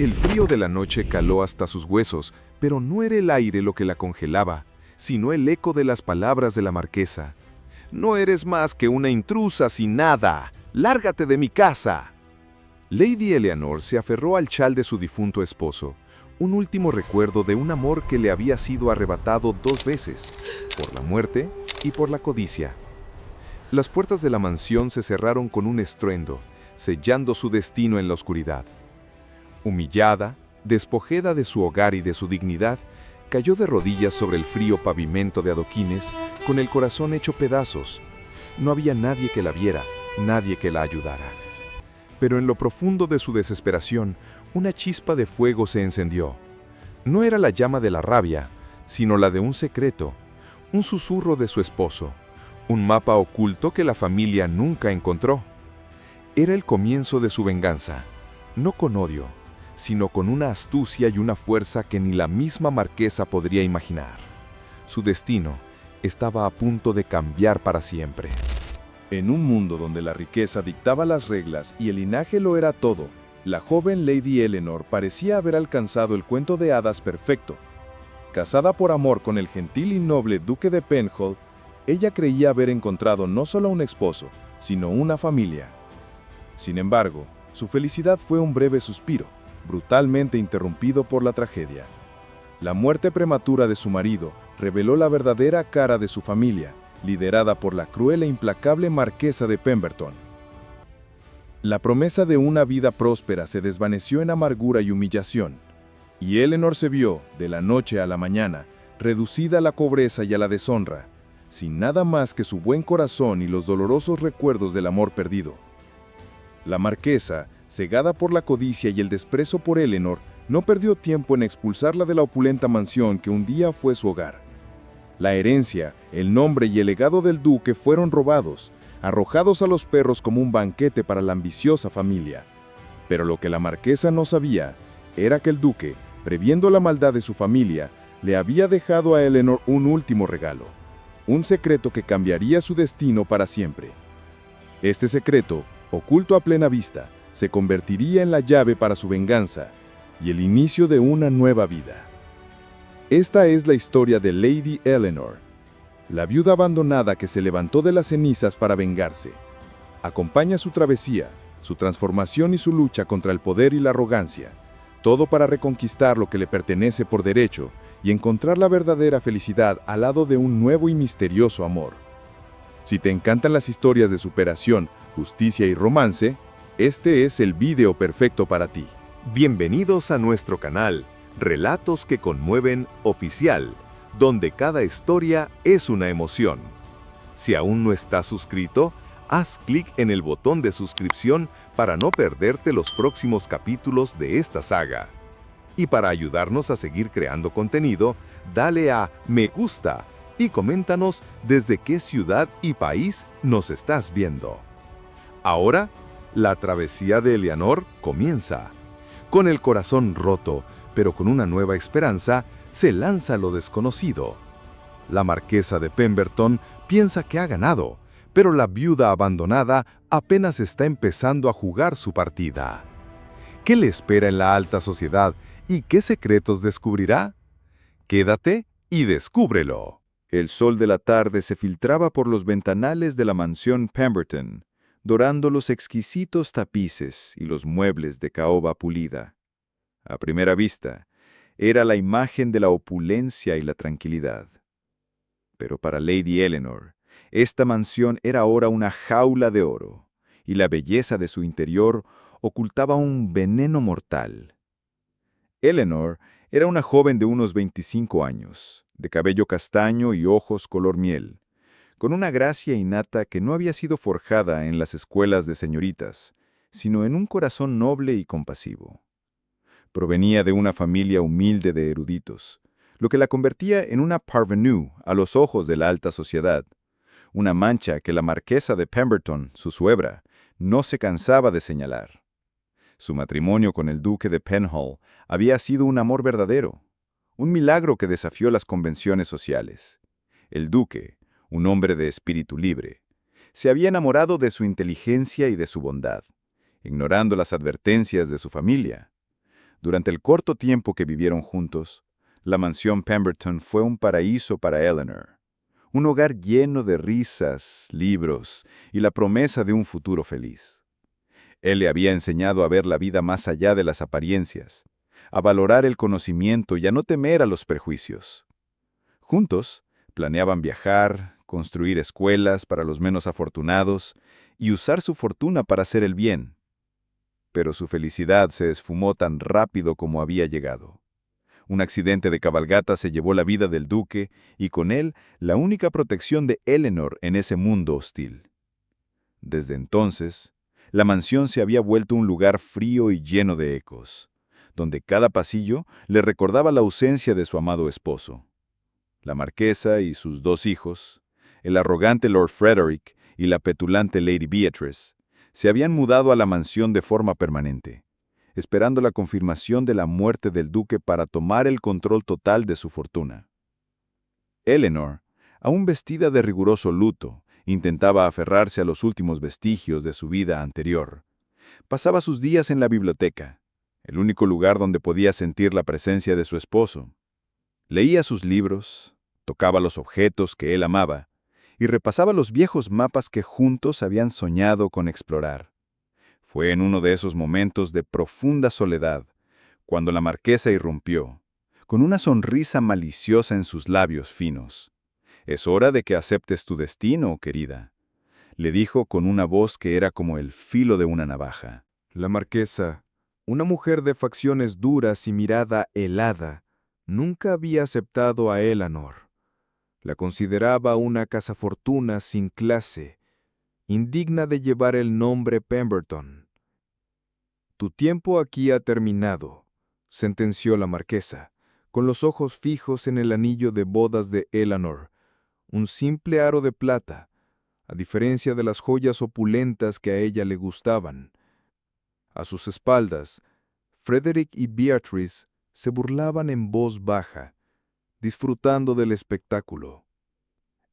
El frío de la noche caló hasta sus huesos, pero no era el aire lo que la congelaba, sino el eco de las palabras de la marquesa. «No eres más que una intrusa sin nada. ¡Lárgate de mi casa!». Lady Eleanor se aferró al chal de su difunto esposo, un último recuerdo de un amor que le había sido arrebatado 2 veces, por la muerte y por la codicia. Las puertas de la mansión se cerraron con un estruendo, sellando su destino en la oscuridad. Humillada, despojada de su hogar y de su dignidad, cayó de rodillas sobre el frío pavimento de adoquines, con el corazón hecho pedazos. No había nadie que la viera, nadie que la ayudara. Pero en lo profundo de su desesperación, una chispa de fuego se encendió. No era la llama de la rabia, sino la de un secreto, un susurro de su esposo, un mapa oculto que la familia nunca encontró. Era el comienzo de su venganza, no con odio, sino con una astucia y una fuerza que ni la misma marquesa podría imaginar. Su destino estaba a punto de cambiar para siempre. En un mundo donde la riqueza dictaba las reglas y el linaje lo era todo, la joven Lady Eleanor parecía haber alcanzado el cuento de hadas perfecto. Casada por amor con el gentil y noble duque de Penhall, ella creía haber encontrado no solo un esposo, sino una familia. Sin embargo, su felicidad fue un breve suspiro, brutalmente interrumpido por la tragedia. La muerte prematura de su marido reveló la verdadera cara de su familia, liderada por la cruel e implacable marquesa de Pemberton. La promesa de una vida próspera se desvaneció en amargura y humillación, y Eleanor se vio, de la noche a la mañana, reducida a la pobreza y a la deshonra, sin nada más que su buen corazón y los dolorosos recuerdos del amor perdido. La marquesa, cegada por la codicia y el desprecio por Eleanor, no perdió tiempo en expulsarla de la opulenta mansión que un día fue su hogar. La herencia, el nombre y el legado del duque fueron robados, arrojados a los perros como un banquete para la ambiciosa familia. Pero lo que la marquesa no sabía era que el duque, previendo la maldad de su familia, le había dejado a Eleanor un último regalo, un secreto que cambiaría su destino para siempre. Este secreto, oculto a plena vista, se convertiría en la llave para su venganza y el inicio de una nueva vida. Esta es la historia de Lady Eleanor, la viuda abandonada que se levantó de las cenizas para vengarse. Acompaña su travesía, su transformación y su lucha contra el poder y la arrogancia, todo para reconquistar lo que le pertenece por derecho y encontrar la verdadera felicidad al lado de un nuevo y misterioso amor. Si te encantan las historias de superación, justicia y romance, este es el video perfecto para ti. Bienvenidos a nuestro canal, Relatos que Conmueven Oficial, donde cada historia es una emoción. Si aún no estás suscrito, haz clic en el botón de suscripción para no perderte los próximos capítulos de esta saga. Y para ayudarnos a seguir creando contenido, dale a me gusta y coméntanos desde qué ciudad y país nos estás viendo. Ahora, la travesía de Eleanor comienza. Con el corazón roto, pero con una nueva esperanza, se lanza a lo desconocido. La marquesa de Pemberton piensa que ha ganado, pero la viuda abandonada apenas está empezando a jugar su partida. ¿Qué le espera en la alta sociedad y qué secretos descubrirá? Quédate y descúbrelo. El sol de la tarde se filtraba por los ventanales de la mansión Pemberton, dorando los exquisitos tapices y los muebles de caoba pulida. A primera vista, era la imagen de la opulencia y la tranquilidad. Pero para Lady Eleanor, esta mansión era ahora una jaula de oro, y la belleza de su interior ocultaba un veneno mortal. Eleanor era una joven de unos 25 años, de cabello castaño y ojos color miel, con una gracia innata que no había sido forjada en las escuelas de señoritas, sino en un corazón noble y compasivo. Provenía de una familia humilde de eruditos, lo que la convertía en una parvenue a los ojos de la alta sociedad, una mancha que la marquesa de Pemberton, su suegra, no se cansaba de señalar. Su matrimonio con el duque de Penhall había sido un amor verdadero, un milagro que desafió las convenciones sociales. El duque, un hombre de espíritu libre, se había enamorado de su inteligencia y de su bondad, ignorando las advertencias de su familia. Durante el corto tiempo que vivieron juntos, la mansión Pemberton fue un paraíso para Eleanor. Un hogar lleno de risas, libros y la promesa de un futuro feliz. Él le había enseñado a ver la vida más allá de las apariencias, a valorar el conocimiento y a no temer a los prejuicios. Juntos, planeaban viajar, construir escuelas para los menos afortunados y usar su fortuna para hacer el bien. Pero su felicidad se esfumó tan rápido como había llegado. Un accidente de cabalgata se llevó la vida del duque y con él la única protección de Eleanor en ese mundo hostil. Desde entonces, la mansión se había vuelto un lugar frío y lleno de ecos, donde cada pasillo le recordaba la ausencia de su amado esposo. La marquesa y sus dos hijos, el arrogante Lord Frederick y la petulante Lady Beatrice, se habían mudado a la mansión de forma permanente, esperando la confirmación de la muerte del duque para tomar el control total de su fortuna. Eleanor, aún vestida de riguroso luto, intentaba aferrarse a los últimos vestigios de su vida anterior. Pasaba sus días en la biblioteca, el único lugar donde podía sentir la presencia de su esposo. Leía sus libros, tocaba los objetos que él amaba y repasaba los viejos mapas que juntos habían soñado con explorar. Fue en uno de esos momentos de profunda soledad, cuando la marquesa irrumpió, con una sonrisa maliciosa en sus labios finos. «Es hora de que aceptes tu destino, querida», le dijo con una voz que era como el filo de una navaja. La marquesa, una mujer de facciones duras y mirada helada, nunca había aceptado a Eleanor. La consideraba una cazafortuna sin clase, indigna de llevar el nombre Pemberton. «Tu tiempo aquí ha terminado», sentenció la marquesa, con los ojos fijos en el anillo de bodas de Eleanor, un simple aro de plata, a diferencia de las joyas opulentas que a ella le gustaban. A sus espaldas, Frederick y Beatrice se burlaban en voz baja, disfrutando del espectáculo.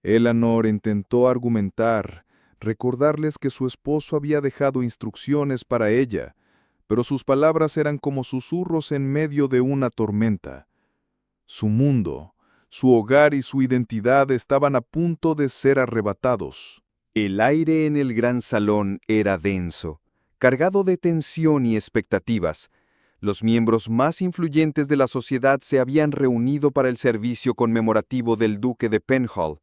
Eleanor intentó argumentar, recordarles que su esposo había dejado instrucciones para ella, pero sus palabras eran como susurros en medio de una tormenta. Su mundo, su hogar y su identidad estaban a punto de ser arrebatados. El aire en el gran salón era denso, cargado de tensión y expectativas. Los miembros más influyentes de la sociedad se habían reunido para el servicio conmemorativo del duque de Penhall,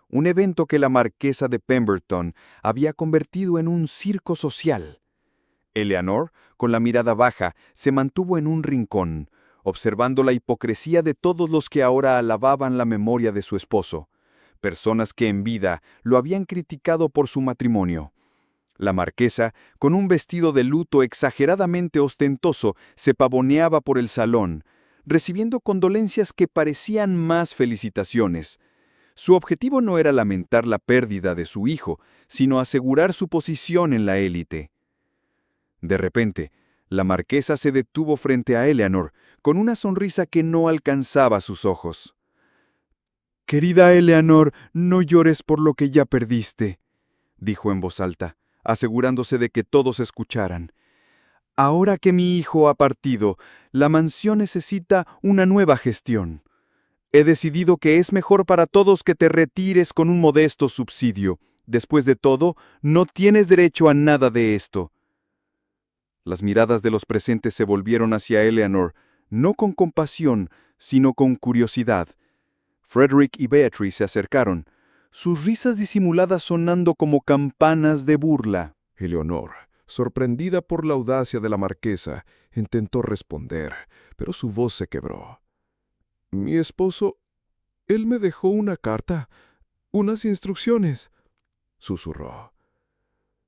un evento que la marquesa de Pemberton había convertido en un circo social. Eleanor, con la mirada baja, se mantuvo en un rincón, observando la hipocresía de todos los que ahora alababan la memoria de su esposo, personas que en vida lo habían criticado por su matrimonio. La marquesa, con un vestido de luto exageradamente ostentoso, se pavoneaba por el salón, recibiendo condolencias que parecían más felicitaciones. Su objetivo no era lamentar la pérdida de su hijo, sino asegurar su posición en la élite. De repente, la marquesa se detuvo frente a Eleanor, con una sonrisa que no alcanzaba sus ojos. «Querida Eleanor, no llores por lo que ya perdiste», dijo en voz alta, asegurándose de que todos escucharan. «Ahora que mi hijo ha partido, la mansión necesita una nueva gestión. He decidido que es mejor para todos que te retires con un modesto subsidio. Después de todo, no tienes derecho a nada de esto». Las miradas de los presentes se volvieron hacia Eleanor, no con compasión, sino con curiosidad. Frederick y Beatrice se acercaron, sus risas disimuladas sonando como campanas de burla. Eleanor, sorprendida por la audacia de la marquesa, intentó responder, pero su voz se quebró. «Mi esposo, él me dejó una carta, unas instrucciones», susurró.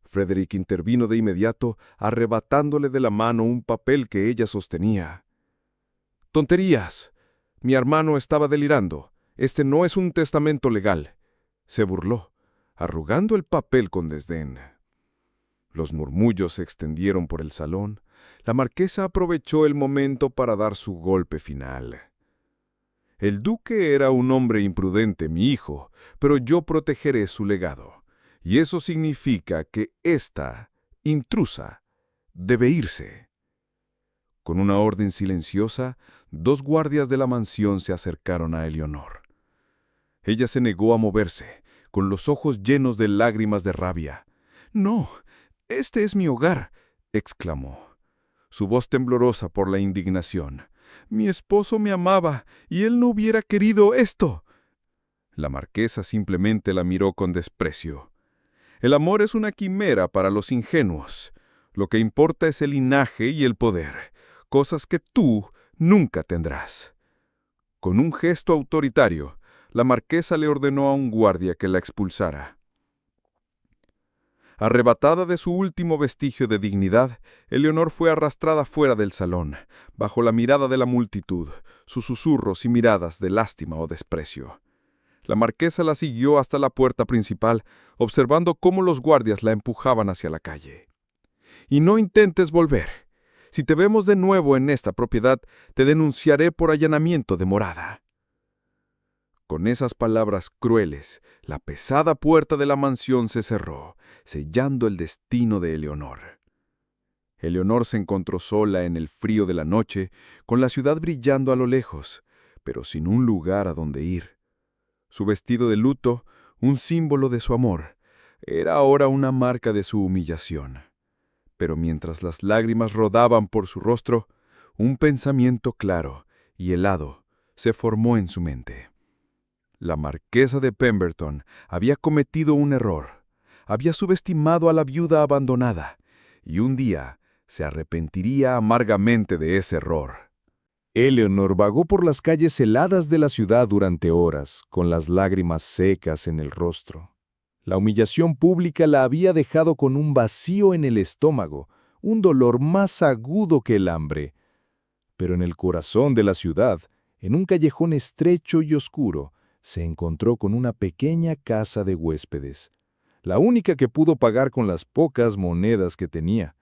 Frederick intervino de inmediato, arrebatándole de la mano un papel que ella sostenía. «Tonterías. Mi hermano estaba delirando. Este no es un testamento legal», se burló, arrugando el papel con desdén. Los murmullos se extendieron por el salón. La marquesa aprovechó el momento para dar su golpe final. «El duque era un hombre imprudente, mi hijo, pero yo protegeré su legado. Y eso significa que esta intrusa debe irse». Con una orden silenciosa, 2 guardias de la mansión se acercaron a Eleonor. Ella se negó a moverse, con los ojos llenos de lágrimas de rabia. «No, este es mi hogar», exclamó, su voz temblorosa por la indignación. «Mi esposo me amaba y él no hubiera querido esto». La marquesa simplemente la miró con desprecio. «El amor es una quimera para los ingenuos. Lo que importa es el linaje y el poder, cosas que tú nunca tendrás». Con un gesto autoritario, la marquesa le ordenó a un guardia que la expulsara. Arrebatada de su último vestigio de dignidad, Eleonor fue arrastrada fuera del salón, bajo la mirada de la multitud, sus susurros y miradas de lástima o desprecio. La marquesa la siguió hasta la puerta principal, observando cómo los guardias la empujaban hacia la calle. «Y no intentes volver. Si te vemos de nuevo en esta propiedad, te denunciaré por allanamiento de morada». Con esas palabras crueles, la pesada puerta de la mansión se cerró, sellando el destino de Eleonor. Eleonor se encontró sola en el frío de la noche, con la ciudad brillando a lo lejos, pero sin un lugar a donde ir. Su vestido de luto, un símbolo de su amor, era ahora una marca de su humillación. Pero mientras las lágrimas rodaban por su rostro, un pensamiento claro y helado se formó en su mente. La marquesa de Pemberton había cometido un error. Había subestimado a la viuda abandonada, y un día se arrepentiría amargamente de ese error. Eleanor vagó por las calles heladas de la ciudad durante horas, con las lágrimas secas en el rostro. La humillación pública la había dejado con un vacío en el estómago, un dolor más agudo que el hambre. Pero en el corazón de la ciudad, en un callejón estrecho y oscuro, se encontró con una pequeña casa de huéspedes, la única que pudo pagar con las pocas monedas que tenía.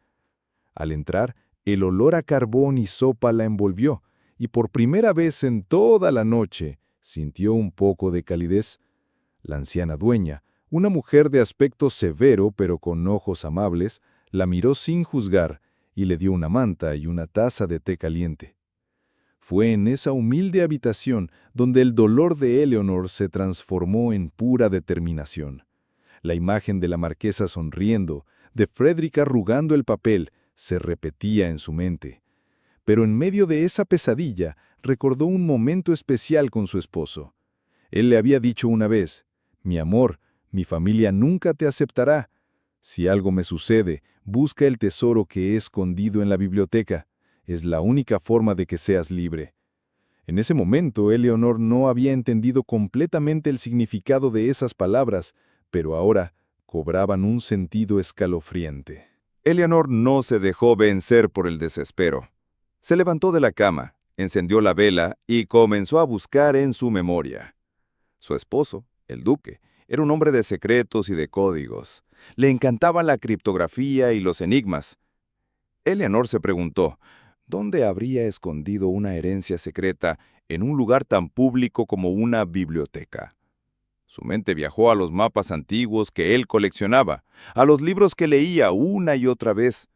Al entrar, el olor a carbón y sopa la envolvió, y por primera vez en toda la noche sintió un poco de calidez. La anciana dueña, una mujer de aspecto severo pero con ojos amables, la miró sin juzgar y le dio una manta y una taza de té caliente. Fue en esa humilde habitación donde el dolor de Eleonor se transformó en pura determinación. La imagen de la marquesa sonriendo, de Frederick arrugando el papel, se repetía en su mente. Pero en medio de esa pesadilla, recordó un momento especial con su esposo. Él le había dicho una vez: «Mi amor, mi familia nunca te aceptará. Si algo me sucede, busca el tesoro que he escondido en la biblioteca. Es la única forma de que seas libre». En ese momento, Eleonor no había entendido completamente el significado de esas palabras, pero ahora cobraban un sentido escalofriante. Eleanor no se dejó vencer por el desespero. Se levantó de la cama, encendió la vela y comenzó a buscar en su memoria. Su esposo, el duque, era un hombre de secretos y de códigos. Le encantaba la criptografía y los enigmas. Eleanor se preguntó, ¿dónde habría escondido una herencia secreta en un lugar tan público como una biblioteca? Su mente viajó a los mapas antiguos que él coleccionaba, a los libros que leía una y otra vez.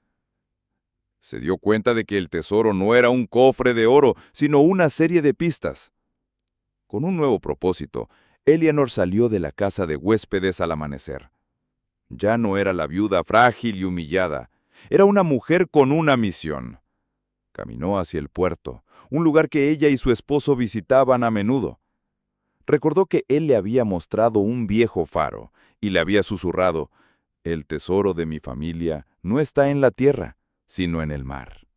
Se dio cuenta de que el tesoro no era un cofre de oro, sino una serie de pistas. Con un nuevo propósito, Eleanor salió de la casa de huéspedes al amanecer. Ya no era la viuda frágil y humillada, era una mujer con una misión. Caminó hacia el puerto, un lugar que ella y su esposo visitaban a menudo. Recordó que él le había mostrado un viejo faro y le había susurrado: «El tesoro de mi familia no está en la tierra, sino en el mar».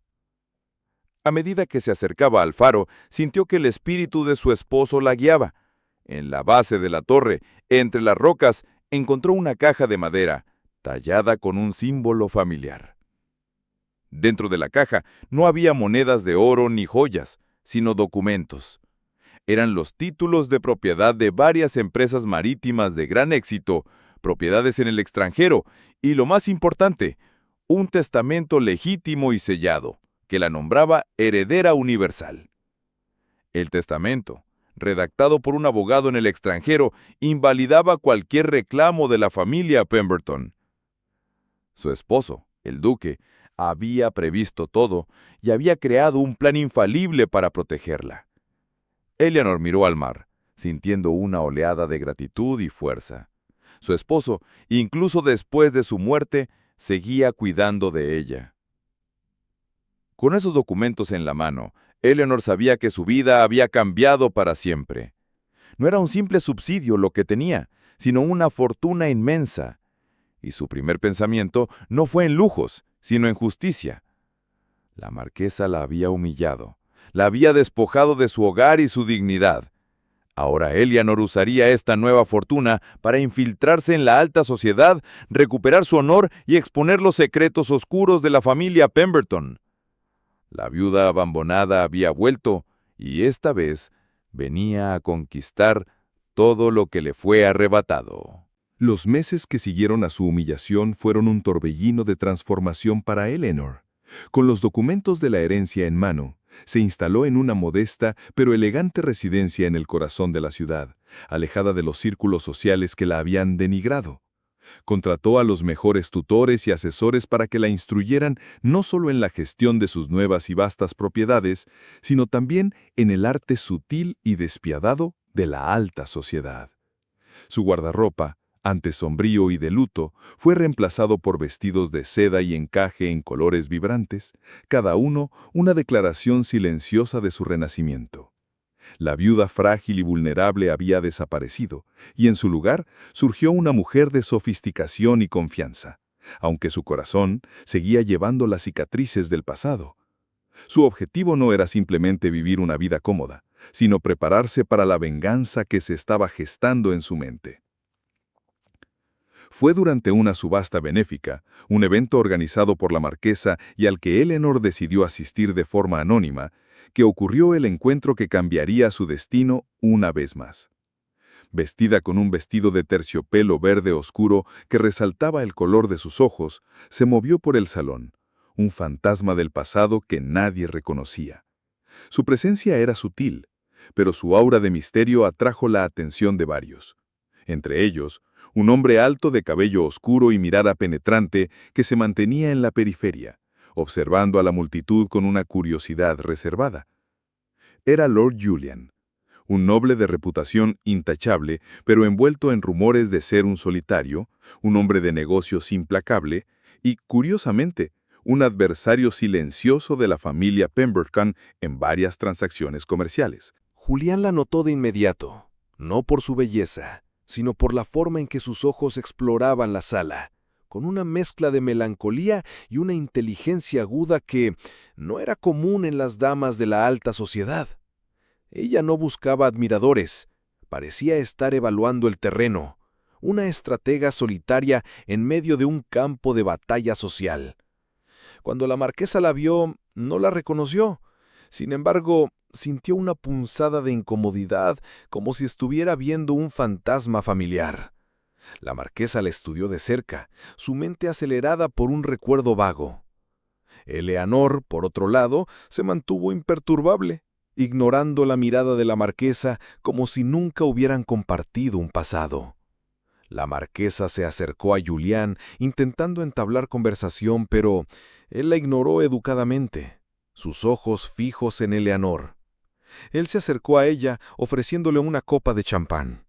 A medida que se acercaba al faro, sintió que el espíritu de su esposo la guiaba. En la base de la torre, entre las rocas, encontró una caja de madera, tallada con un símbolo familiar. Dentro de la caja no había monedas de oro ni joyas, sino documentos. Eran los títulos de propiedad de varias empresas marítimas de gran éxito, propiedades en el extranjero y, lo más importante, un testamento legítimo y sellado, que la nombraba heredera universal. El testamento, redactado por un abogado en el extranjero, invalidaba cualquier reclamo de la familia Pemberton. Su esposo, el duque, Había previsto todo y había creado un plan infalible para protegerla. Eleanor miró al mar, sintiendo una oleada de gratitud y fuerza. Su esposo, incluso después de su muerte, seguía cuidando de ella. Con esos documentos en la mano, Eleanor sabía que su vida había cambiado para siempre. No era un simple subsidio lo que tenía, sino una fortuna inmensa. Y su primer pensamiento no fue en lujos, sino en justicia. La marquesa la había humillado, la había despojado de su hogar y su dignidad. Ahora Eleanor usaría esta nueva fortuna para infiltrarse en la alta sociedad, recuperar su honor y exponer los secretos oscuros de la familia Pemberton. La viuda abandonada había vuelto, y esta vez venía a conquistar todo lo que le fue arrebatado. Los meses que siguieron a su humillación fueron un torbellino de transformación para Eleanor. Con los documentos de la herencia en mano, se instaló en una modesta pero elegante residencia en el corazón de la ciudad, alejada de los círculos sociales que la habían denigrado. Contrató a los mejores tutores y asesores para que la instruyeran no solo en la gestión de sus nuevas y vastas propiedades, sino también en el arte sutil y despiadado de la alta sociedad. Su guardarropa, antes sombrío y de luto, fue reemplazado por vestidos de seda y encaje en colores vibrantes, cada uno una declaración silenciosa de su renacimiento. La viuda frágil y vulnerable había desaparecido, y en su lugar surgió una mujer de sofisticación y confianza, aunque su corazón seguía llevando las cicatrices del pasado. Su objetivo no era simplemente vivir una vida cómoda, sino prepararse para la venganza que se estaba gestando en su mente. Fue durante una subasta benéfica, un evento organizado por la marquesa y al que Eleanor decidió asistir de forma anónima, que ocurrió el encuentro que cambiaría su destino una vez más. Vestida con un vestido de terciopelo verde oscuro que resaltaba el color de sus ojos, se movió por el salón, un fantasma del pasado que nadie reconocía. Su presencia era sutil, pero su aura de misterio atrajo la atención de varios. Entre ellos, un hombre alto de cabello oscuro y mirada penetrante que se mantenía en la periferia, observando a la multitud con una curiosidad reservada. Era Lord Julian, un noble de reputación intachable, pero envuelto en rumores de ser un solitario, un hombre de negocios implacable y, curiosamente, un adversario silencioso de la familia Pemberton en varias transacciones comerciales. Julián la notó de inmediato, no por su belleza, sino por la forma en que sus ojos exploraban la sala, con una mezcla de melancolía y una inteligencia aguda que no era común en las damas de la alta sociedad. Ella no buscaba admiradores, parecía estar evaluando el terreno, una estratega solitaria en medio de un campo de batalla social. Cuando la marquesa la vio, no la reconoció. Sin embargo, sintió una punzada de incomodidad, como si estuviera viendo un fantasma familiar. La marquesa la estudió de cerca, su mente acelerada por un recuerdo vago. Eleanor, por otro lado, se mantuvo imperturbable, ignorando la mirada de la marquesa como si nunca hubieran compartido un pasado. La marquesa se acercó a Julián intentando entablar conversación, pero él la ignoró educadamente, sus ojos fijos en Eleanor. Él se acercó a ella, ofreciéndole una copa de champán.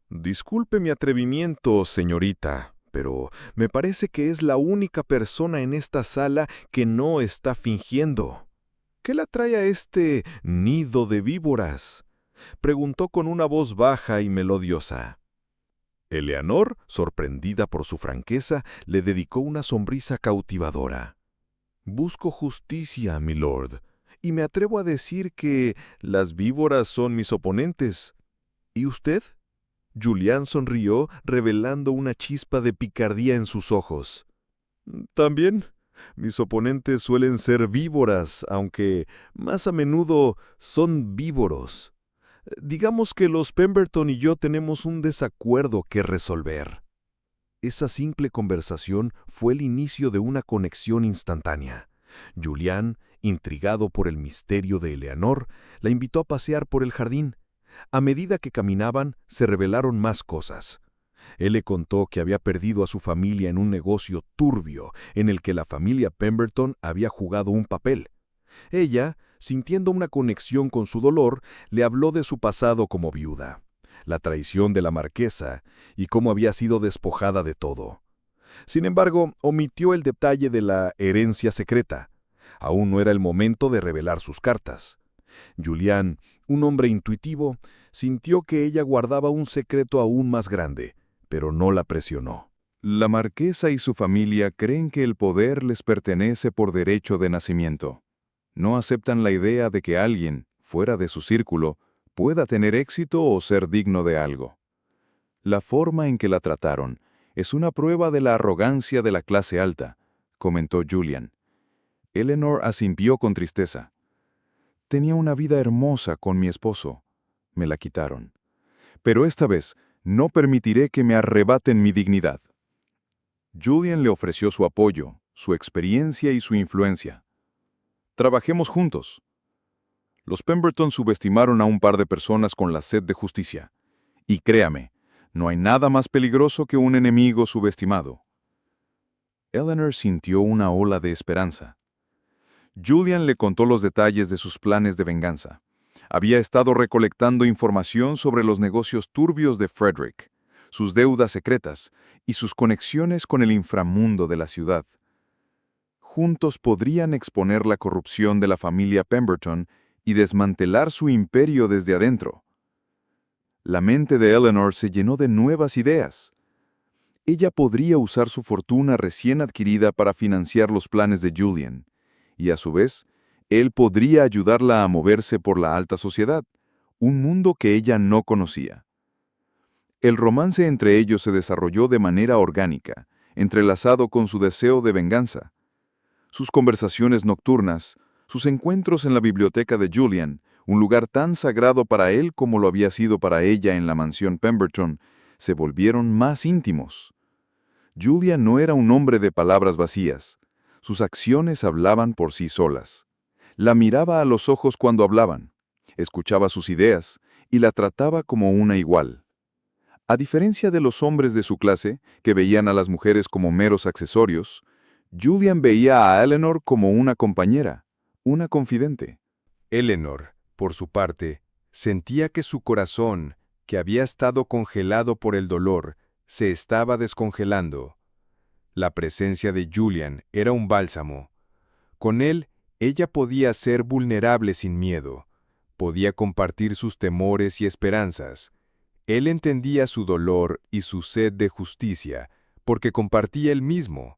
«Disculpe mi atrevimiento, señorita, pero me parece que es la única persona en esta sala que no está fingiendo. ¿Qué la trae a este nido de víboras?», preguntó con una voz baja y melodiosa. Eleanor, sorprendida por su franqueza, le dedicó una sonrisa cautivadora. «Busco justicia, milord, y me atrevo a decir que las víboras son mis oponentes. ¿Y usted?». Julián sonrió, revelando una chispa de picardía en sus ojos. «También, mis oponentes suelen ser víboras, aunque más a menudo son víboros. Digamos que los Pemberton y yo tenemos un desacuerdo que resolver». Esa simple conversación fue el inicio de una conexión instantánea. Julián, intrigado por el misterio de Eleanor, la invitó a pasear por el jardín. A medida que caminaban, se revelaron más cosas. Él le contó que había perdido a su familia en un negocio turbio en el que la familia Pemberton había jugado un papel. Ella, sintiendo una conexión con su dolor, le habló de su pasado como viuda, la traición de la marquesa y cómo había sido despojada de todo. Sin embargo, omitió el detalle de la herencia secreta. Aún no era el momento de revelar sus cartas. Julian, un hombre intuitivo, sintió que ella guardaba un secreto aún más grande, pero no la presionó. La marquesa y su familia creen que el poder les pertenece por derecho de nacimiento. No aceptan la idea de que alguien, fuera de su círculo, pueda tener éxito o ser digno de algo. La forma en que la trataron es una prueba de la arrogancia de la clase alta, comentó Julian. Eleanor asintió con tristeza. Tenía una vida hermosa con mi esposo. Me la quitaron. Pero esta vez no permitiré que me arrebaten mi dignidad. Julian le ofreció su apoyo, su experiencia y su influencia. Trabajemos juntos. Los Pemberton subestimaron a un par de personas con la sed de justicia. Y créame, no hay nada más peligroso que un enemigo subestimado. Eleanor sintió una ola de esperanza. Julian le contó los detalles de sus planes de venganza. Había estado recolectando información sobre los negocios turbios de Frederick, sus deudas secretas y sus conexiones con el inframundo de la ciudad. Juntos podrían exponer la corrupción de la familia Pemberton y desmantelar su imperio desde adentro. La mente de Eleanor se llenó de nuevas ideas. Ella podría usar su fortuna recién adquirida para financiar los planes de Julian, y a su vez, él podría ayudarla a moverse por la alta sociedad, un mundo que ella no conocía. El romance entre ellos se desarrolló de manera orgánica, entrelazado con su deseo de venganza. Sus conversaciones nocturnas, sus encuentros en la biblioteca de Julian, un lugar tan sagrado para él como lo había sido para ella en la mansión Pemberton, se volvieron más íntimos. Julian no era un hombre de palabras vacías. Sus acciones hablaban por sí solas. La miraba a los ojos cuando hablaban, escuchaba sus ideas y la trataba como una igual. A diferencia de los hombres de su clase, que veían a las mujeres como meros accesorios, Julian veía a Eleanor como una compañera, una confidente. Eleanor, por su parte, sentía que su corazón, que había estado congelado por el dolor, se estaba descongelando. La presencia de Julian era un bálsamo. Con él, ella podía ser vulnerable sin miedo. Podía compartir sus temores y esperanzas. Él entendía su dolor y su sed de justicia, porque compartía el mismo.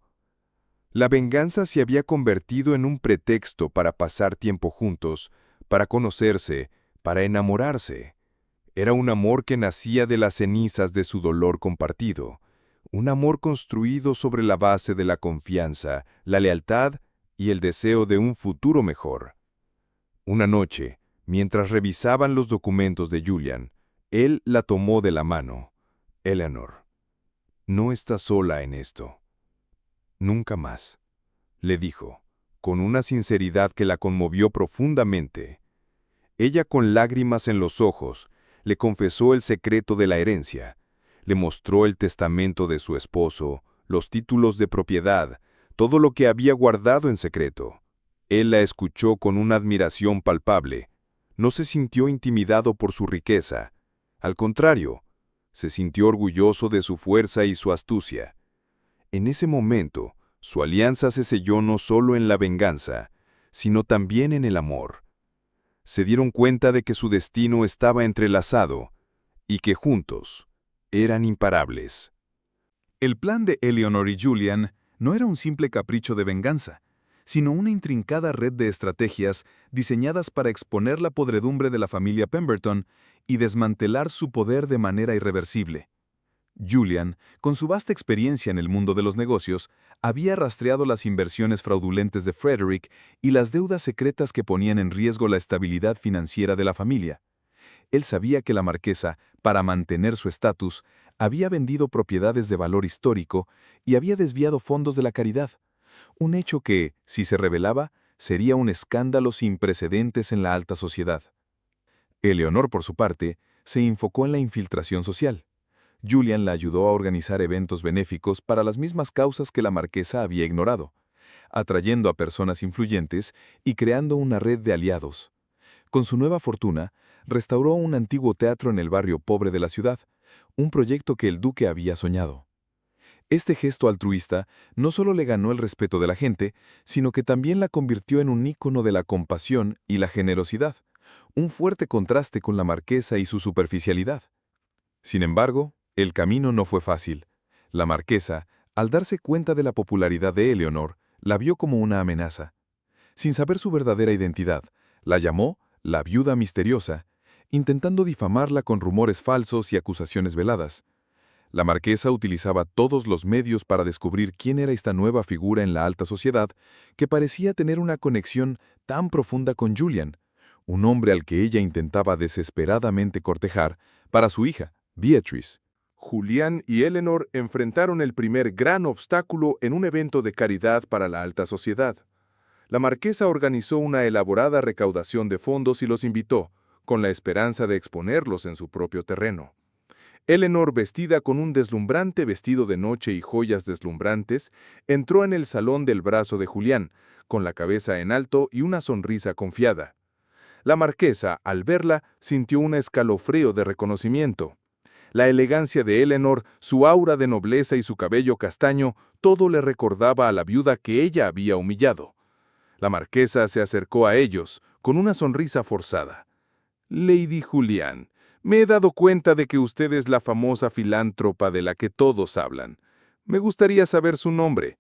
La venganza se había convertido en un pretexto para pasar tiempo juntos, para conocerse, para enamorarse. Era un amor que nacía de las cenizas de su dolor compartido, un amor construido sobre la base de la confianza, la lealtad y el deseo de un futuro mejor. Una noche, mientras revisaban los documentos de Julian, él la tomó de la mano. Eleanor, no estás sola en esto. Nunca más, le dijo, con una sinceridad que la conmovió profundamente. Ella, con lágrimas en los ojos, le confesó el secreto de la herencia, le mostró el testamento de su esposo, los títulos de propiedad, todo lo que había guardado en secreto. Él la escuchó con una admiración palpable. No se sintió intimidado por su riqueza. Al contrario, se sintió orgulloso de su fuerza y su astucia. En ese momento, su alianza se selló no solo en la venganza, sino también en el amor. Se dieron cuenta de que su destino estaba entrelazado y que juntos eran imparables. El plan de Eleanor y Julian no era un simple capricho de venganza, sino una intrincada red de estrategias diseñadas para exponer la podredumbre de la familia Pemberton y desmantelar su poder de manera irreversible. Julian, con su vasta experiencia en el mundo de los negocios, había rastreado las inversiones fraudulentes de Frederick y las deudas secretas que ponían en riesgo la estabilidad financiera de la familia. Él sabía que la marquesa, para mantener su estatus, había vendido propiedades de valor histórico y había desviado fondos de la caridad, un hecho que, si se revelaba, sería un escándalo sin precedentes en la alta sociedad. Eleanor, por su parte, se enfocó en la infiltración social. Julian la ayudó a organizar eventos benéficos para las mismas causas que la marquesa había ignorado, atrayendo a personas influyentes y creando una red de aliados. Con su nueva fortuna, restauró un antiguo teatro en el barrio pobre de la ciudad, un proyecto que el duque había soñado. Este gesto altruista no solo le ganó el respeto de la gente, sino que también la convirtió en un ícono de la compasión y la generosidad, un fuerte contraste con la marquesa y su superficialidad. Sin embargo, el camino no fue fácil. La marquesa, al darse cuenta de la popularidad de Eleanor, la vio como una amenaza. Sin saber su verdadera identidad, la llamó la viuda misteriosa, intentando difamarla con rumores falsos y acusaciones veladas. La marquesa utilizaba todos los medios para descubrir quién era esta nueva figura en la alta sociedad que parecía tener una conexión tan profunda con Julian, un hombre al que ella intentaba desesperadamente cortejar para su hija, Beatrice. Julian y Eleanor enfrentaron el primer gran obstáculo en un evento de caridad para la alta sociedad. La marquesa organizó una elaborada recaudación de fondos y los invitó, con la esperanza de exponerlos en su propio terreno. Eleanor, vestida con un deslumbrante vestido de noche y joyas deslumbrantes, entró en el salón del brazo de Julián, con la cabeza en alto y una sonrisa confiada. La marquesa, al verla, sintió un escalofrío de reconocimiento. La elegancia de Eleanor, su aura de nobleza y su cabello castaño, todo le recordaba a la viuda que ella había humillado. La marquesa se acercó a ellos, con una sonrisa forzada. «Lady Julián, me he dado cuenta de que usted es la famosa filántropa de la que todos hablan. Me gustaría saber su nombre.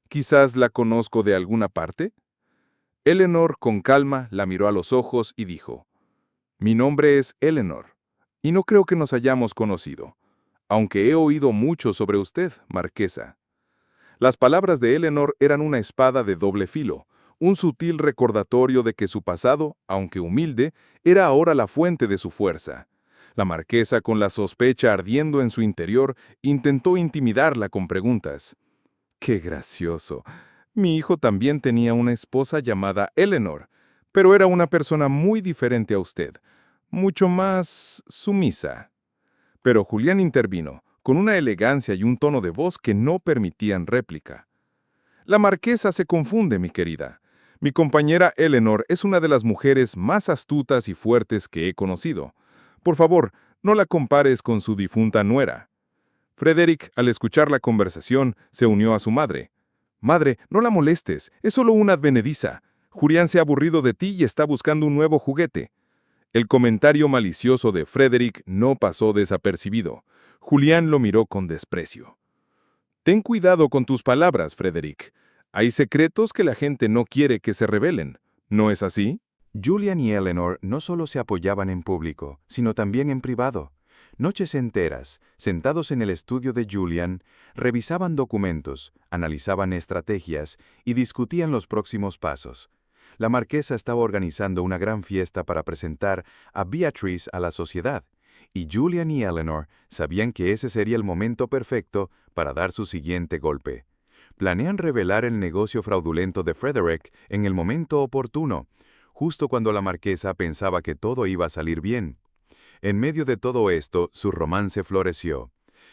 ¿Quizás la conozco de alguna parte?» Eleanor, con calma, la miró a los ojos y dijo, «Mi nombre es Eleanor, y no creo que nos hayamos conocido, aunque he oído mucho sobre usted, marquesa». Las palabras de Eleanor eran una espada de doble filo, un sutil recordatorio de que su pasado, aunque humilde, era ahora la fuente de su fuerza. La marquesa, con la sospecha ardiendo en su interior, intentó intimidarla con preguntas. «Qué gracioso. Mi hijo también tenía una esposa llamada Eleanor, pero era una persona muy diferente a usted, mucho más sumisa». Pero Julián intervino, con una elegancia y un tono de voz que no permitían réplica. «La marquesa se confunde, mi querida. Mi compañera Eleanor es una de las mujeres más astutas y fuertes que he conocido. Por favor, no la compares con su difunta nuera». Frederick, al escuchar la conversación, se unió a su madre. «Madre, no la molestes, es solo una advenediza. Julián se ha aburrido de ti y está buscando un nuevo juguete». El comentario malicioso de Frederick no pasó desapercibido. Julián lo miró con desprecio. «Ten cuidado con tus palabras, Frederick. Hay secretos que la gente no quiere que se revelen. ¿No es así?» Julian y Eleanor no solo se apoyaban en público, sino también en privado. Noches enteras, sentados en el estudio de Julian, revisaban documentos, analizaban estrategias y discutían los próximos pasos. La marquesa estaba organizando una gran fiesta para presentar a Beatrice a la sociedad, y Julian y Eleanor sabían que ese sería el momento perfecto para dar su siguiente golpe. Planean revelar el negocio fraudulento de Frederick en el momento oportuno, justo cuando la marquesa pensaba que todo iba a salir bien. En medio de todo esto, su romance floreció.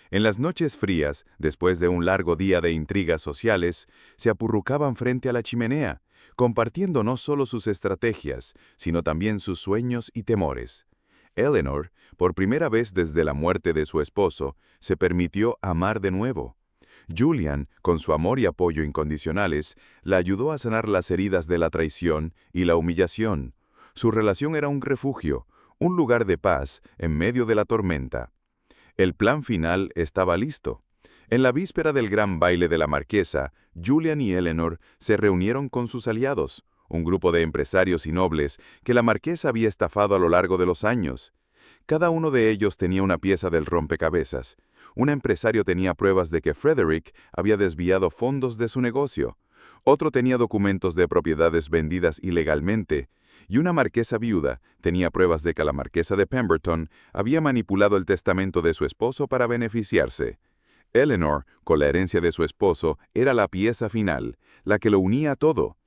En las noches frías, después de un largo día de intrigas sociales, se apurrucaban frente a la chimenea, compartiendo no solo sus estrategias, sino también sus sueños y temores. Eleanor, por primera vez desde la muerte de su esposo, se permitió amar de nuevo. Julian, con su amor y apoyo incondicionales, la ayudó a sanar las heridas de la traición y la humillación. Su relación era un refugio, un lugar de paz en medio de la tormenta. El plan final estaba listo. En la víspera del gran baile de la marquesa, Julian y Eleanor se reunieron con sus aliados, un grupo de empresarios y nobles que la marquesa había estafado a lo largo de los años. Cada uno de ellos tenía una pieza del rompecabezas. Un empresario tenía pruebas de que Frederick había desviado fondos de su negocio. Otro tenía documentos de propiedades vendidas ilegalmente. Y una marquesa viuda tenía pruebas de que la marquesa de Pemberton había manipulado el testamento de su esposo para beneficiarse. Eleanor, con la herencia de su esposo, era la pieza final, la que lo unía a todo.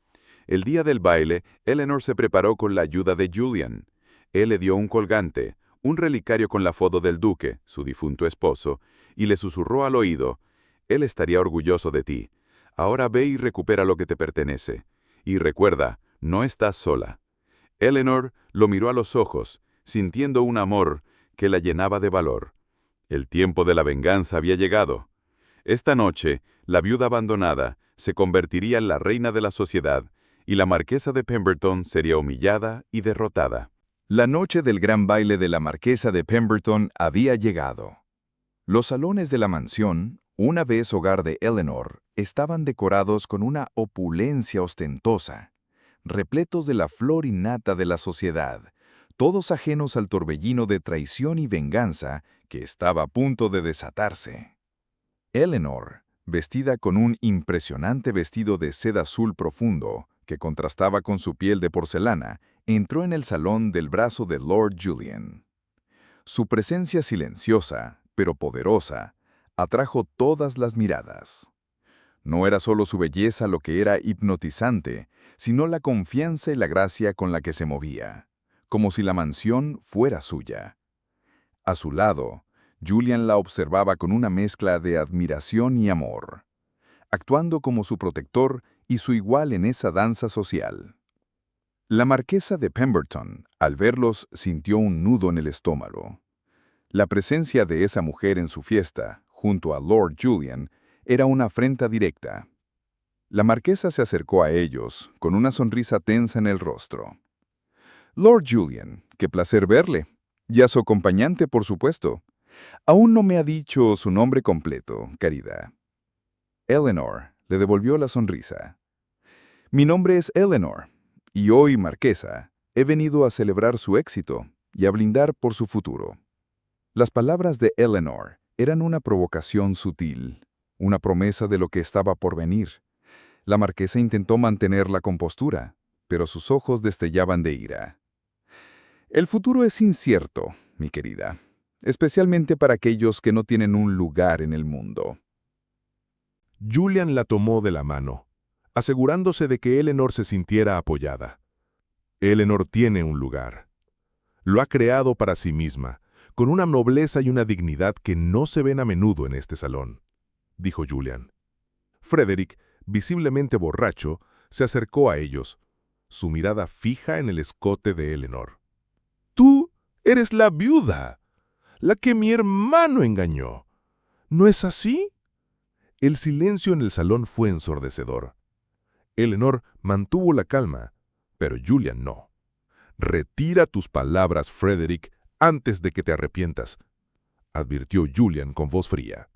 El día del baile, Eleanor se preparó con la ayuda de Julian. Él le dio un colgante, un relicario con la foto del duque, su difunto esposo, y le susurró al oído: «Él estaría orgulloso de ti. Ahora ve y recupera lo que te pertenece. Y recuerda, no estás sola». Eleanor lo miró a los ojos, sintiendo un amor que la llenaba de valor. El tiempo de la venganza había llegado. Esta noche, la viuda abandonada se convertiría en la reina de la sociedad, y la marquesa de Pemberton sería humillada y derrotada. La noche del gran baile de la marquesa de Pemberton había llegado. Los salones de la mansión, una vez hogar de Eleanor, estaban decorados con una opulencia ostentosa, repletos de la flor innata de la sociedad, todos ajenos al torbellino de traición y venganza que estaba a punto de desatarse. Eleanor, vestida con un impresionante vestido de seda azul profundo, que contrastaba con su piel de porcelana, entró en el salón del brazo de Lord Julian. Su presencia silenciosa, pero poderosa, atrajo todas las miradas. No era solo su belleza lo que era hipnotizante, sino la confianza y la gracia con la que se movía, como si la mansión fuera suya. A su lado, Julian la observaba con una mezcla de admiración y amor, actuando como su protector y su igual en esa danza social. La marquesa de Pemberton, al verlos, sintió un nudo en el estómago. La presencia de esa mujer en su fiesta, junto a Lord Julian, era una afrenta directa. La marquesa se acercó a ellos, con una sonrisa tensa en el rostro. «Lord Julian, qué placer verle. Y a su acompañante, por supuesto. Aún no me ha dicho su nombre completo, querida». Eleanor le devolvió la sonrisa. «Mi nombre es Eleanor, y hoy, marquesa, he venido a celebrar su éxito y a brindar por su futuro». Las palabras de Eleanor eran una provocación sutil, una promesa de lo que estaba por venir. La marquesa intentó mantener la compostura, pero sus ojos destellaban de ira. «El futuro es incierto, mi querida, especialmente para aquellos que no tienen un lugar en el mundo». Julian la tomó de la mano, asegurándose de que Eleanor se sintiera apoyada. Eleanor tiene un lugar. Lo ha creado para sí misma, con una nobleza y una dignidad que no se ven a menudo en este salón, dijo Julian. Frederick, visiblemente borracho, se acercó a ellos, su mirada fija en el escote de Eleanor. «Tú eres la viuda, la que mi hermano engañó. ¿No es así?» El silencio en el salón fue ensordecedor. Eleanor mantuvo la calma, pero Julian no. «Retira tus palabras, Frederick, antes de que te arrepientas», advirtió Julian con voz fría.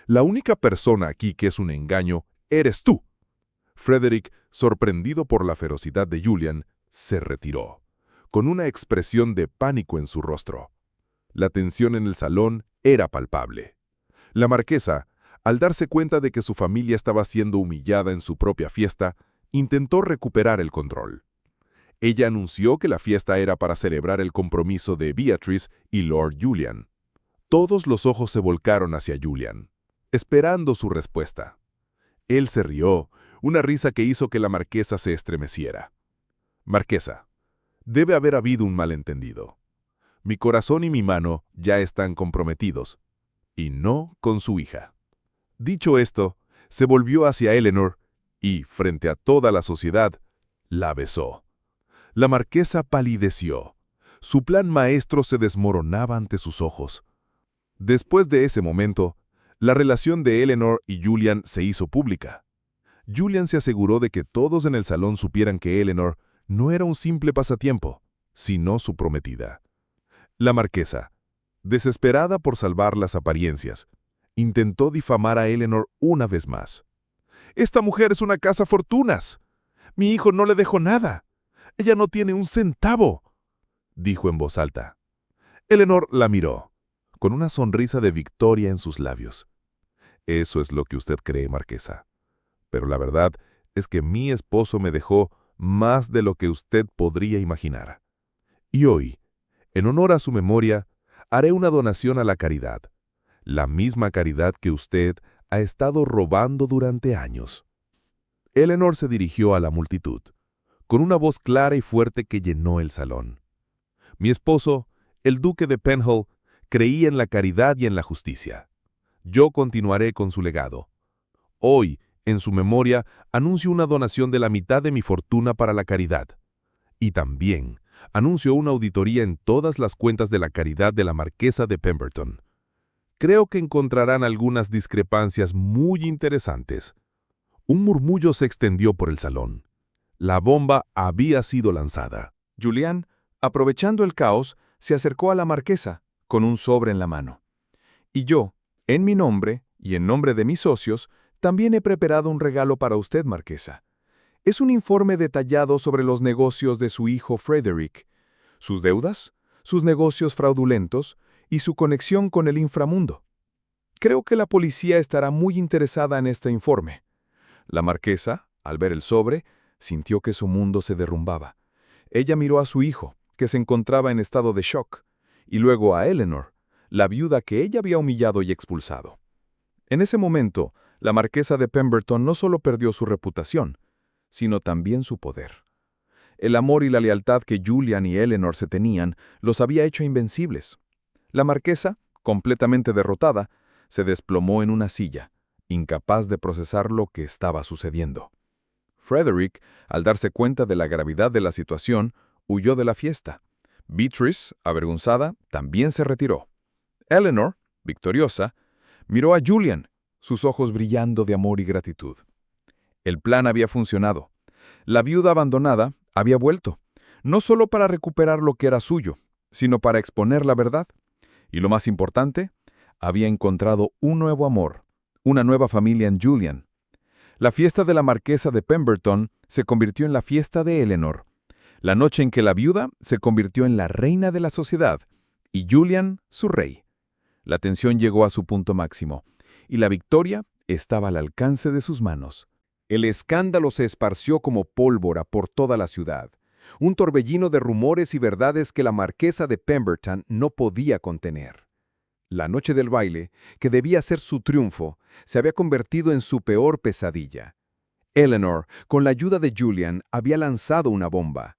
«La única persona aquí que es un engaño eres tú». Frederick, sorprendido por la ferocidad de Julian, se retiró, con una expresión de pánico en su rostro. La tensión en el salón era palpable. La marquesa, al darse cuenta de que su familia estaba siendo humillada en su propia fiesta, intentó recuperar el control. Ella anunció que la fiesta era para celebrar el compromiso de Beatrice y Lord Julian. Todos los ojos se volcaron hacia Julian, esperando su respuesta. Él se rió, una risa que hizo que la marquesa se estremeciera. «Marquesa, debe haber habido un malentendido. Mi corazón y mi mano ya están comprometidos, y no con su hija». Dicho esto, se volvió hacia Eleanor y, frente a toda la sociedad, la besó. La marquesa palideció. Su plan maestro se desmoronaba ante sus ojos. Después de ese momento, la relación de Eleanor y Julian se hizo pública. Julian se aseguró de que todos en el salón supieran que Eleanor no era un simple pasatiempo, sino su prometida. La marquesa, desesperada por salvar las apariencias, intentó difamar a Eleanor una vez más. «Esta mujer es una cazafortunas. Mi hijo no le dejó nada. Ella no tiene un centavo», dijo en voz alta. Eleanor la miró, con una sonrisa de victoria en sus labios. «Eso es lo que usted cree, marquesa. Pero la verdad es que mi esposo me dejó más de lo que usted podría imaginar. Y hoy, en honor a su memoria, haré una donación a la caridad. La misma caridad que usted ha estado robando durante años». Eleanor se dirigió a la multitud, con una voz clara y fuerte que llenó el salón. «Mi esposo El duque de Penhall creía en la caridad y en la justicia. Yo continuaré con su legado. Hoy, en su memoria, anuncio una donación de la mitad de mi fortuna para la caridad. Y también anuncio una auditoría en todas las cuentas de la caridad de la marquesa de Pemberton. Creo que encontrarán algunas discrepancias muy interesantes. Un murmullo se extendió por el salón. La bomba había sido lanzada. Julian, aprovechando el caos, se acercó a la marquesa, con un sobre en la mano. Y yo, en mi nombre y en nombre de mis socios, también he preparado un regalo para usted, marquesa. Es un informe detallado sobre los negocios de su hijo Frederick, sus deudas, sus negocios fraudulentos y su conexión con el inframundo. Creo que la policía estará muy interesada en este informe. La marquesa, al ver el sobre, sintió que su mundo se derrumbaba. Ella miró a su hijo, que se encontraba en estado de shock, y luego a Eleanor, la viuda que ella había humillado y expulsado. En ese momento, la marquesa de Pemberton no solo perdió su reputación, sino también su poder. El amor y la lealtad que Julian y Eleanor se tenían los había hecho invencibles. La marquesa, completamente derrotada, se desplomó en una silla, incapaz de procesar lo que estaba sucediendo. Frederick, al darse cuenta de la gravedad de la situación, huyó de la fiesta. Beatrice, avergonzada, también se retiró. Eleanor, victoriosa, miró a Julian, sus ojos brillando de amor y gratitud. El plan había funcionado. La viuda abandonada había vuelto, no solo para recuperar lo que era suyo, sino para exponer la verdad. Y lo más importante, había encontrado un nuevo amor, una nueva familia en Julian. La fiesta de la marquesa de Pemberton se convirtió en la fiesta de Eleanor. La noche en que la viuda se convirtió en la reina de la sociedad y Julian su rey. La tensión llegó a su punto máximo y la victoria estaba al alcance de sus manos. El escándalo se esparció como pólvora por toda la ciudad, un torbellino de rumores y verdades que la marquesa de Pemberton no podía contener. La noche del baile, que debía ser su triunfo, se había convertido en su peor pesadilla. Eleanor, con la ayuda de Julian, había lanzado una bomba.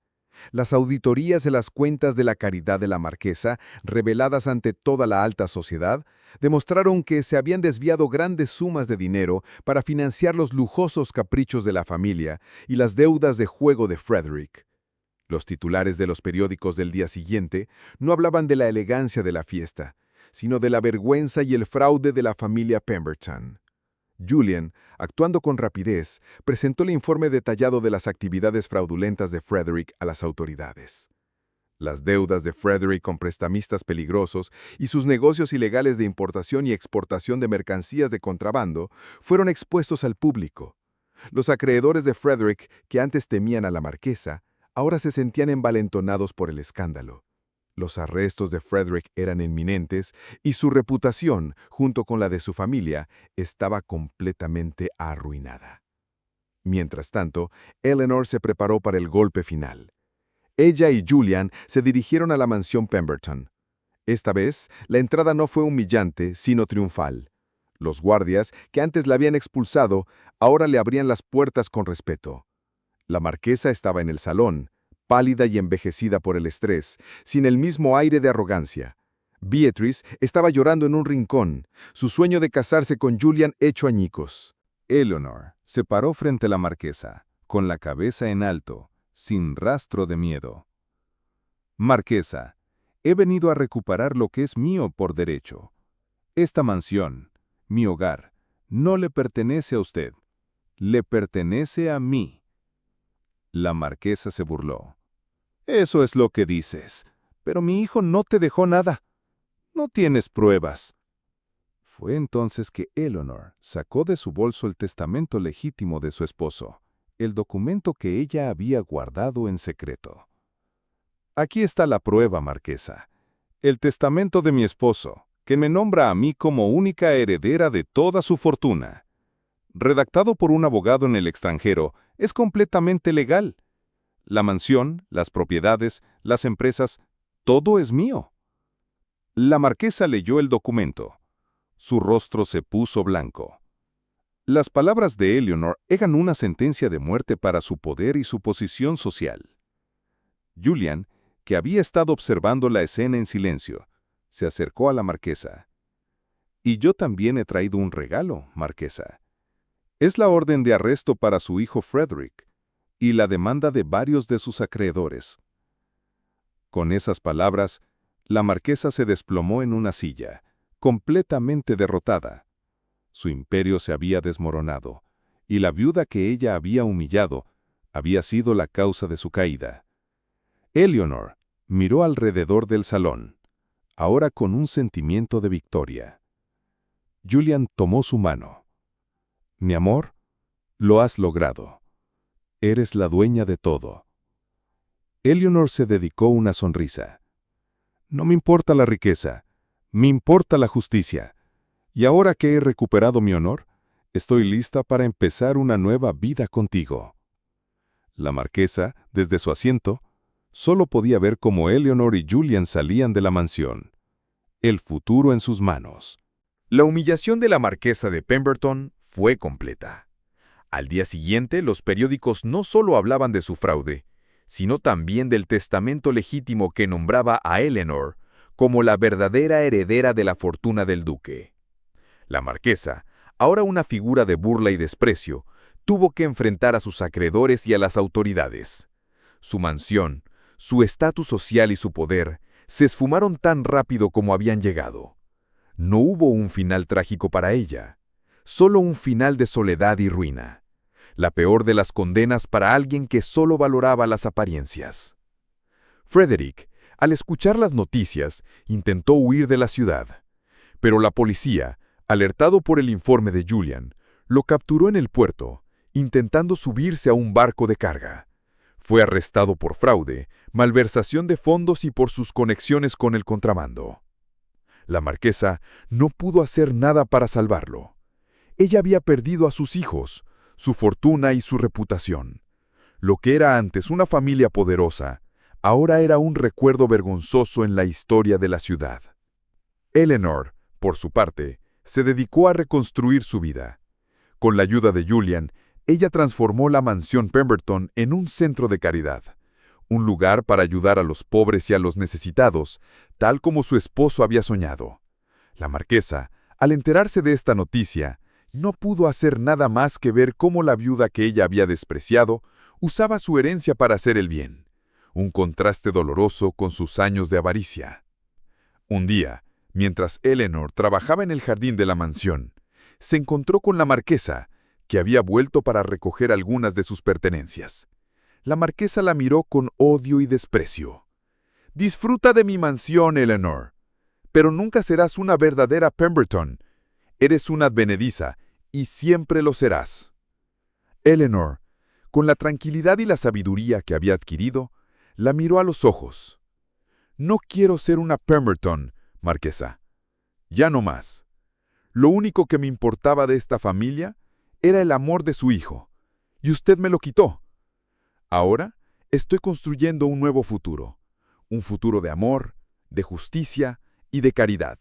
Las auditorías de las cuentas de la caridad de la marquesa, reveladas ante toda la alta sociedad, demostraron que se habían desviado grandes sumas de dinero para financiar los lujosos caprichos de la familia y las deudas de juego de Frederick. Los titulares de los periódicos del día siguiente no hablaban de la elegancia de la fiesta, sino de la vergüenza y el fraude de la familia Pemberton. Julian, actuando con rapidez, presentó el informe detallado de las actividades fraudulentas de Frederick a las autoridades. Las deudas de Frederick con prestamistas peligrosos y sus negocios ilegales de importación y exportación de mercancías de contrabando fueron expuestos al público. Los acreedores de Frederick, que antes temían a la marquesa, ahora se sentían envalentonados por el escándalo. Los arrestos de Frederick eran inminentes y su reputación, junto con la de su familia, estaba completamente arruinada. Mientras tanto, Eleanor se preparó para el golpe final. Ella y Julian se dirigieron a la mansión Pemberton. Esta vez, la entrada no fue humillante, sino triunfal. Los guardias, que antes la habían expulsado, ahora le abrían las puertas con respeto. La marquesa estaba en el salón, pálida y envejecida por el estrés, sin el mismo aire de arrogancia. Beatrice estaba llorando en un rincón, su sueño de casarse con Julian hecho añicos. Eleanor se paró frente a la marquesa, con la cabeza en alto, sin rastro de miedo. Marquesa, he venido a recuperar lo que es mío por derecho. Esta mansión, mi hogar, no le pertenece a usted, le pertenece a mí. La marquesa se burló. Eso es lo que dices, pero mi hijo no te dejó nada. No tienes pruebas. Fue entonces que Eleanor sacó de su bolso el testamento legítimo de su esposo, el documento que ella había guardado en secreto. Aquí está la prueba, marquesa. El testamento de mi esposo, que me nombra a mí como única heredera de toda su fortuna. Redactado por un abogado en el extranjero, es completamente legal. La mansión, las propiedades, las empresas, todo es mío. La marquesa leyó el documento. Su rostro se puso blanco. Las palabras de Eleanor eran una sentencia de muerte para su poder y su posición social. Julian, que había estado observando la escena en silencio, se acercó a la marquesa. «Y yo también he traído un regalo, marquesa. Es la orden de arresto para su hijo Frederick y la demanda de varios de sus acreedores». Con esas palabras, la marquesa se desplomó en una silla, completamente derrotada. Su imperio se había desmoronado, y la viuda que ella había humillado había sido la causa de su caída. Eleanor miró alrededor del salón, ahora con un sentimiento de victoria. Julian tomó su mano. «Mi amor, lo has logrado. Eres la dueña de todo». Eleanor se dedicó una sonrisa. «No me importa la riqueza, me importa la justicia. Y ahora que he recuperado mi honor, estoy lista para empezar una nueva vida contigo». La marquesa, desde su asiento, solo podía ver cómo Eleanor y Julian salían de la mansión, el futuro en sus manos. La humillación de la marquesa de Pemberton fue completa. Al día siguiente, los periódicos no solo hablaban de su fraude, sino también del testamento legítimo que nombraba a Eleanor como la verdadera heredera de la fortuna del duque. La marquesa, ahora una figura de burla y desprecio, tuvo que enfrentar a sus acreedores y a las autoridades. Su mansión, su estatus social y su poder se esfumaron tan rápido como habían llegado. No hubo un final trágico para ella, solo un final de soledad y ruina, la peor de las condenas para alguien que solo valoraba las apariencias. Frederick, al escuchar las noticias, intentó huir de la ciudad, pero la policía, alertado por el informe de Julian, lo capturó en el puerto, intentando subirse a un barco de carga. Fue arrestado por fraude, malversación de fondos y por sus conexiones con el contrabando. La marquesa no pudo hacer nada para salvarlo. Ella había perdido a sus hijos, su fortuna y su reputación. Lo que era antes una familia poderosa, ahora era un recuerdo vergonzoso en la historia de la ciudad. Eleanor, por su parte, se dedicó a reconstruir su vida. Con la ayuda de Julian, ella transformó la mansión Pemberton en un centro de caridad, un lugar para ayudar a los pobres y a los necesitados, tal como su esposo había soñado. La marquesa, al enterarse de esta noticia, no pudo hacer nada más que ver cómo la viuda que ella había despreciado usaba su herencia para hacer el bien, un contraste doloroso con sus años de avaricia. Un día, mientras Eleanor trabajaba en el jardín de la mansión, se encontró con la marquesa, que había vuelto para recoger algunas de sus pertenencias. La marquesa la miró con odio y desprecio. «Disfruta de mi mansión, Eleanor, pero nunca serás una verdadera Pemberton. Eres una advenediza y siempre lo serás». Eleanor, con la tranquilidad y la sabiduría que había adquirido, la miró a los ojos. «No quiero ser una Pemberton, marquesa. Ya no más. Lo único que me importaba de esta familia era el amor de su hijo, y usted me lo quitó. Ahora estoy construyendo un nuevo futuro, un futuro de amor, de justicia y de caridad.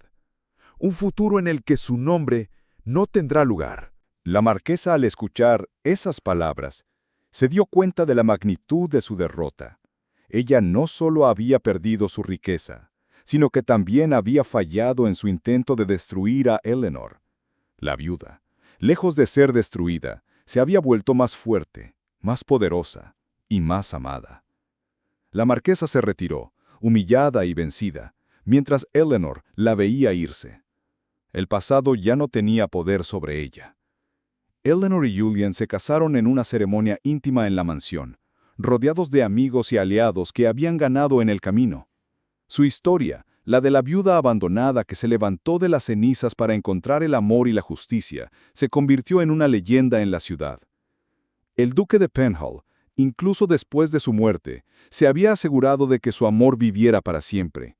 Un futuro en el que su nombre no tendrá lugar». La marquesa, al escuchar esas palabras, se dio cuenta de la magnitud de su derrota. Ella no solo había perdido su riqueza, sino que también había fallado en su intento de destruir a Eleanor. La viuda, lejos de ser destruida, se había vuelto más fuerte, más poderosa y más amada. La marquesa se retiró, humillada y vencida, mientras Eleanor la veía irse. El pasado ya no tenía poder sobre ella. Eleanor y Julian se casaron en una ceremonia íntima en la mansión, rodeados de amigos y aliados que habían ganado en el camino. Su historia, la de la viuda abandonada que se levantó de las cenizas para encontrar el amor y la justicia, se convirtió en una leyenda en la ciudad. El duque de Penhall, incluso después de su muerte, se había asegurado de que su amor viviera para siempre,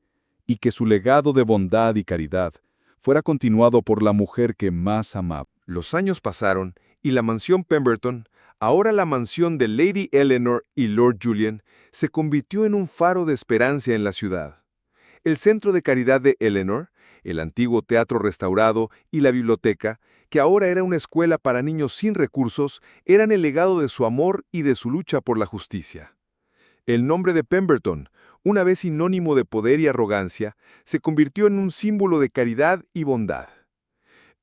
y que su legado de bondad y caridad fuera continuado por la mujer que más amaba. Los años pasaron y la mansión Pemberton, ahora la mansión de Lady Eleanor y Lord Julian, se convirtió en un faro de esperanza en la ciudad. El centro de caridad de Eleanor, el antiguo teatro restaurado y la biblioteca, que ahora era una escuela para niños sin recursos, eran el legado de su amor y de su lucha por la justicia. El nombre de Pemberton, una vez sinónimo de poder y arrogancia, se convirtió en un símbolo de caridad y bondad.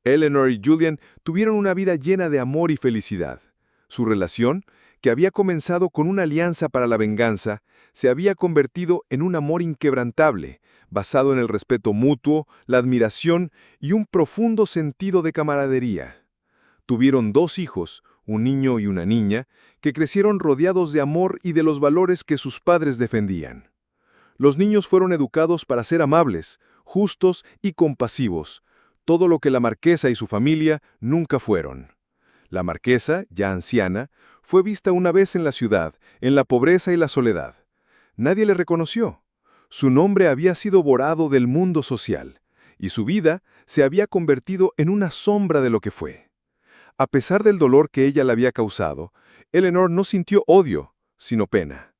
Eleanor y Julian tuvieron una vida llena de amor y felicidad. Su relación, que había comenzado con una alianza para la venganza, se había convertido en un amor inquebrantable, basado en el respeto mutuo, la admiración y un profundo sentido de camaradería. Tuvieron 2 hijos, un niño y una niña, que crecieron rodeados de amor y de los valores que sus padres defendían. Los niños fueron educados para ser amables, justos y compasivos, todo lo que la marquesa y su familia nunca fueron. La marquesa, ya anciana, fue vista una vez en la ciudad, en la pobreza y la soledad. Nadie le reconoció. Su nombre había sido borrado del mundo social, y su vida se había convertido en una sombra de lo que fue. A pesar del dolor que ella le había causado, Eleanor no sintió odio, sino pena.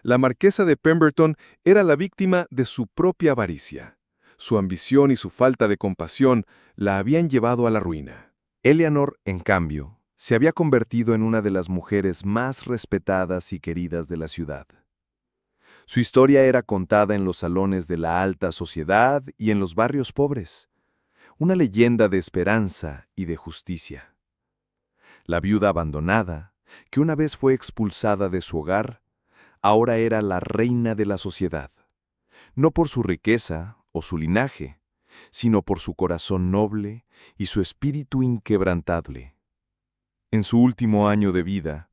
La marquesa de Pemberton era la víctima de su propia avaricia. Su ambición y su falta de compasión la habían llevado a la ruina. Eleanor, en cambio, se había convertido en una de las mujeres más respetadas y queridas de la ciudad. Su historia era contada en los salones de la alta sociedad y en los barrios pobres, una leyenda de esperanza y de justicia. La viuda abandonada, que una vez fue expulsada de su hogar, ahora era la reina de la sociedad, no por su riqueza o su linaje, sino por su corazón noble y su espíritu inquebrantable. En su último año de vida,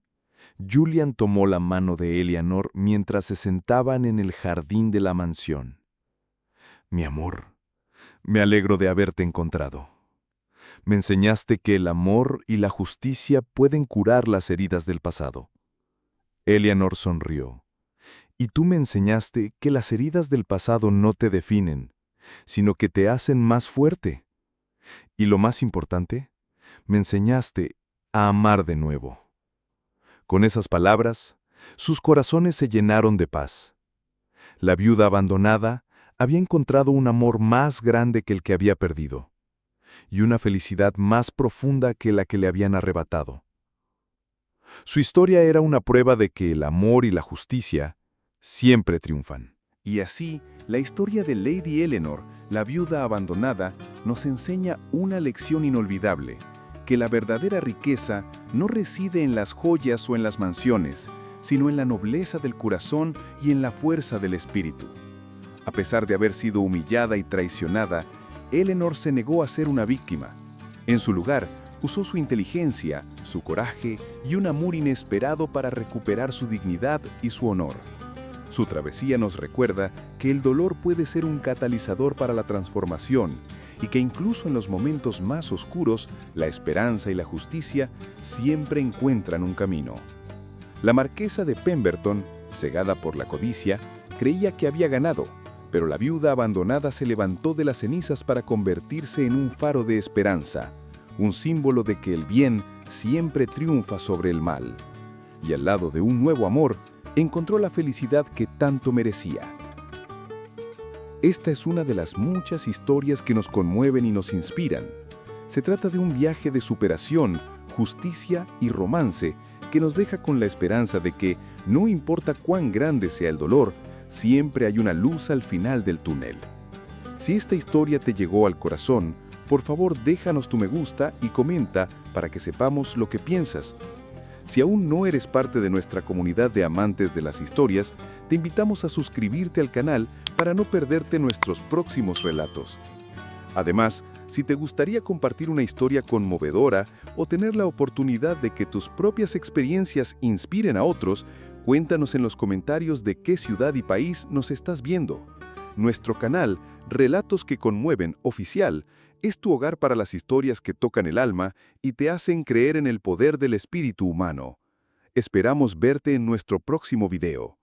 Julian tomó la mano de Eleanor mientras se sentaban en el jardín de la mansión. Mi amor, me alegro de haberte encontrado. Me enseñaste que el amor y la justicia pueden curar las heridas del pasado. Eleanor sonrió. Y tú me enseñaste que las heridas del pasado no te definen, sino que te hacen más fuerte. Y lo más importante, me enseñaste a amar de nuevo. Con esas palabras, sus corazones se llenaron de paz. La viuda abandonada había encontrado un amor más grande que el que había perdido, y una felicidad más profunda que la que le habían arrebatado. Su historia era una prueba de que el amor y la justicia siempre triunfan. Y así, la historia de Lady Eleanor, la viuda abandonada, nos enseña una lección inolvidable, que la verdadera riqueza no reside en las joyas o en las mansiones, sino en la nobleza del corazón y en la fuerza del espíritu. A pesar de haber sido humillada y traicionada, Eleanor se negó a ser una víctima. En su lugar, usó su inteligencia, su coraje y un amor inesperado para recuperar su dignidad y su honor. Su travesía nos recuerda que el dolor puede ser un catalizador para la transformación y que incluso en los momentos más oscuros, la esperanza y la justicia siempre encuentran un camino. La marquesa de Pemberton, cegada por la codicia, creía que había ganado, pero la viuda abandonada se levantó de las cenizas para convertirse en un faro de esperanza, un símbolo de que el bien siempre triunfa sobre el mal. Y al lado de un nuevo amor, encontró la felicidad que tanto merecía. Esta es una de las muchas historias que nos conmueven y nos inspiran. Se trata de un viaje de superación, justicia y romance que nos deja con la esperanza de que, no importa cuán grande sea el dolor, siempre hay una luz al final del túnel. Si esta historia te llegó al corazón, por favor déjanos tu me gusta y comenta para que sepamos lo que piensas. Si aún no eres parte de nuestra comunidad de amantes de las historias, te invitamos a suscribirte al canal para no perderte nuestros próximos relatos. Además, si te gustaría compartir una historia conmovedora o tener la oportunidad de que tus propias experiencias inspiren a otros, cuéntanos en los comentarios de qué ciudad y país nos estás viendo. Nuestro canal, Relatos que Conmueven Oficial, es tu hogar para las historias que tocan el alma y te hacen creer en el poder del espíritu humano. Esperamos verte en nuestro próximo video.